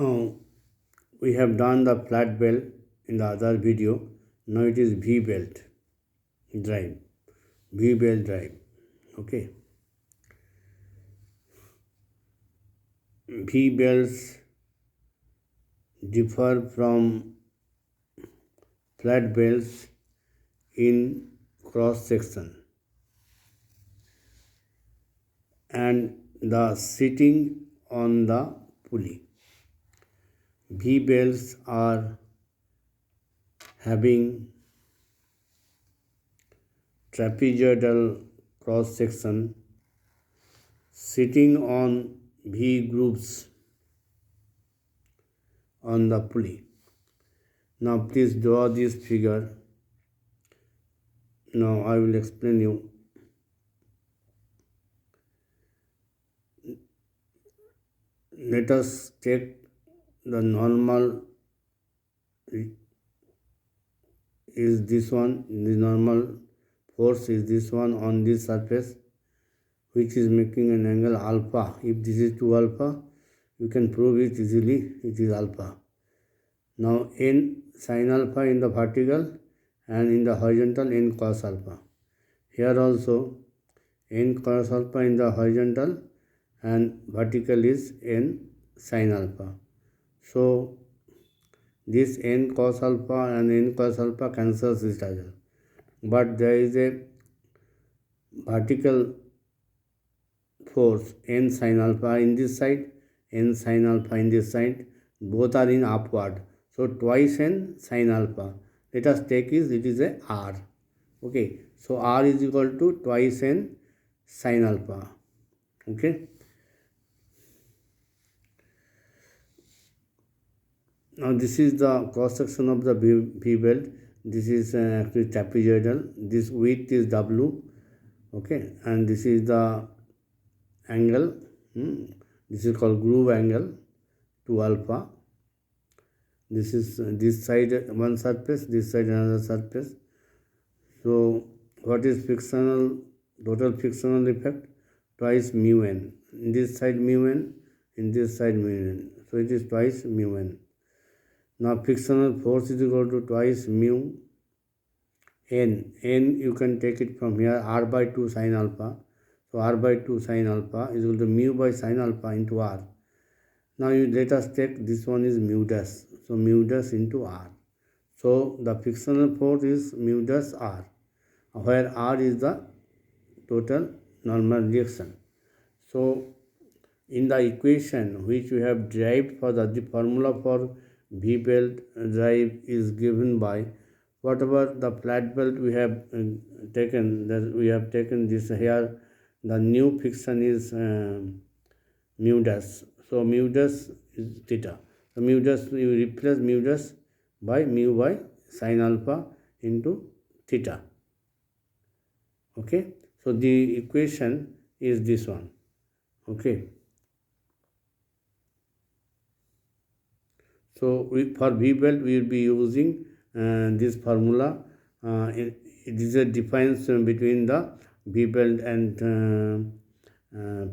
Now we have done the flat belt in the other video. Now it is V belt drive. V belt drive. Okay. V belts differ from flat belts in cross section and the sitting on the pulley. V belts are having trapezoidal cross section sitting on V grooves on the pulley. Now please draw this figure. Now I will explain you. Let us take the normal is this one, the normal force is this one on this surface, which is making an angle alpha. If this is 2 alpha, you can prove it easily, it is alpha. Now n sin alpha in the vertical and in the horizontal n cos alpha. Here also n cos alpha in the horizontal and vertical is n sin alpha. So this n cos alpha and n cos alpha cancels each other. But there is a vertical force n sin alpha in this side, n sin alpha in this side, both are in upward. So twice n sin alpha. Let us take it is a r. Okay, so r is equal to twice n sin alpha. Okay. Now this is the cross section of the V belt. This is actually trapezoidal. This width is W. Okay, and this is the angle. This is called groove angle 2 alpha. This is this side one surface, this side another surface. So what is total frictional effect? Twice mu n. In this side mu n, in this side mu n. So it is twice mu n. Now frictional force is equal to twice mu n. N you can take it from here, r by 2 sin alpha. So r by 2 sin alpha is equal to mu by sin alpha into r. Now let us take this one is mu dash. So mu dash into r. So the frictional force is mu dash r, where r is the total normal reaction. So in the equation which we have derived for the formula for V belt drive is given by whatever the flat belt we have taken, that we have taken this here, the new friction is mu dash. So mu dash is theta. So mu dash, you replace mu dash by mu by sin alpha into theta. Okay. So the equation is this one. Okay. So for V belt we will be using this formula. It is a difference between the V belt and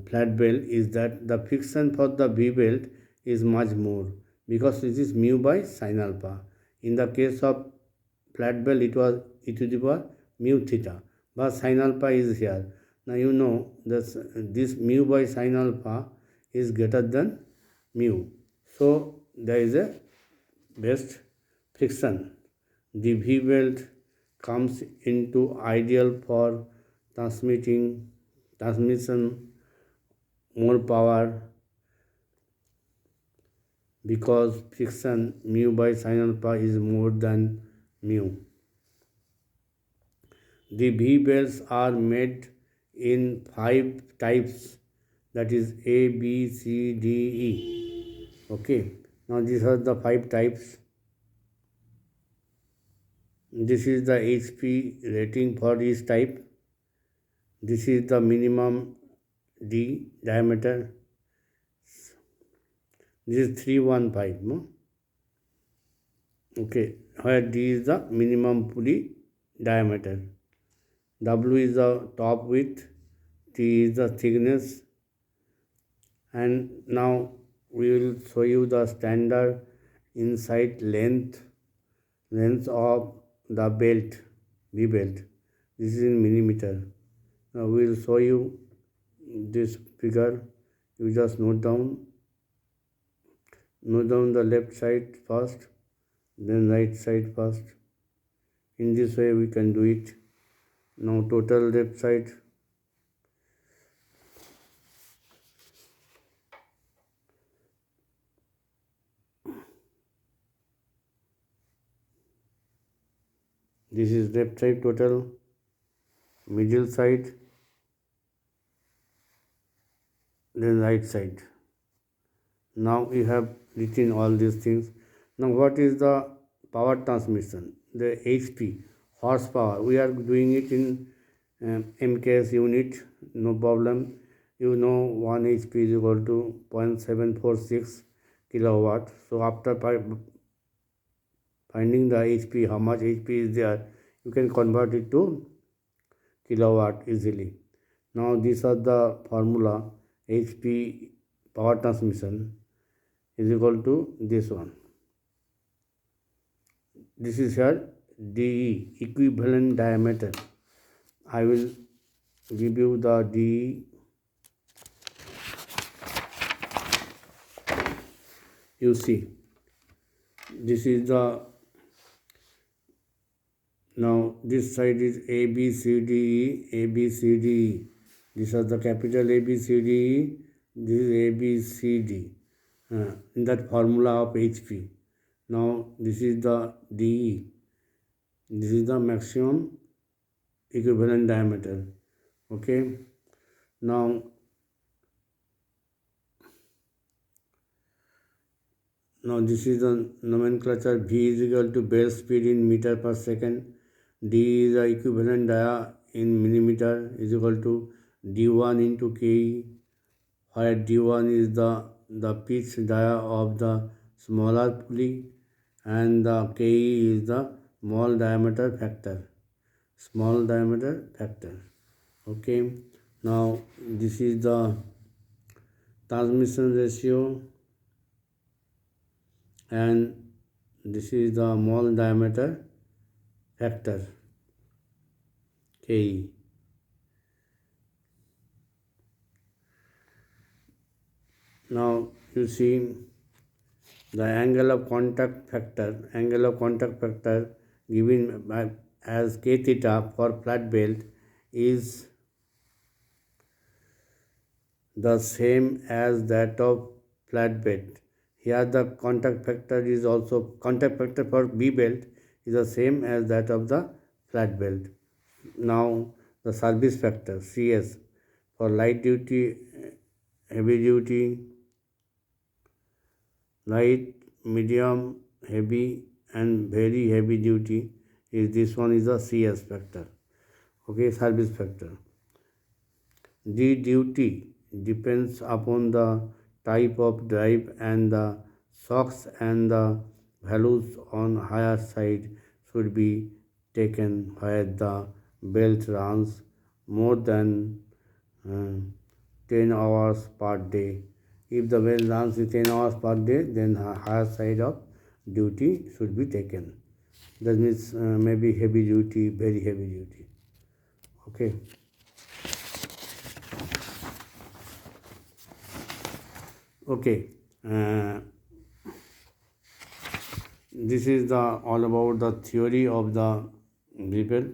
flat belt is that the friction for the V belt is much more because it is mu by sin alpha. In the case of flat belt it was e to the power mu theta, but sin alpha is here. Now you know this mu by sin alpha is greater than mu. So there is a best friction. The V belt comes into ideal for transmission more power because friction mu by sin alpha is more than mu. The V belts are made in 5 types, that is A, B, C, D, E. Okay. Now these are the 5 types. This is the HP rating for each type. This is the minimum D diameter. This is 315. No? Okay, where D is the minimum pulley diameter. W is the top width. T is the thickness. And now we will show you the standard inside length of the belt, V belt. This is in millimeter. Now we will show you this figure. You just note down the left side first, then right side first. In this way we can do it. Now total left side. This is left side total, middle side, then right side. Now we have written all these things. Now what is the power transmission? The HP, horsepower. We are doing it in MKS unit, no problem. You know 1 HP is equal to 0.746 kilowatt. So after finding the HP, how much HP is there, you can convert it to kilowatt easily. Now these are the formula. HP power transmission is equal to this one. This is here DE, equivalent diameter. I will give you the DE. You see, this is the, now this side is A, B, C, D, E, A, B, C, D, E. These are the capital A, B, C, D, E. This is A, B, C, D. In that formula of HP. Now this is the DE. This is the maximum equivalent diameter. Okay. Now this is the nomenclature. V is equal to belt speed in meter per second. D is the equivalent dia in millimeter is equal to D1 into KE, where D1 is the pitch dia of the smaller pulley and the KE is the small diameter factor. Okay. Now this is the transmission ratio and this is the small diameter factor, KE. Now you see the angle of contact factor given as K theta for flat belt is the same as that of flat belt. Here the contact factor for B belt is the same as that of the flat belt. Now the service factor CS for light duty, heavy duty, light, medium, heavy and very heavy duty is this one is the CS factor. Okay, service factor. D duty depends upon the type of drive and the shocks, and the values on higher side should be taken where the belt runs more than 10 hours per day. If the belt runs 10 hours per day, then higher side of duty should be taken. That means maybe heavy duty, very heavy duty. Okay. Okay. This is all about the theory of the V belt.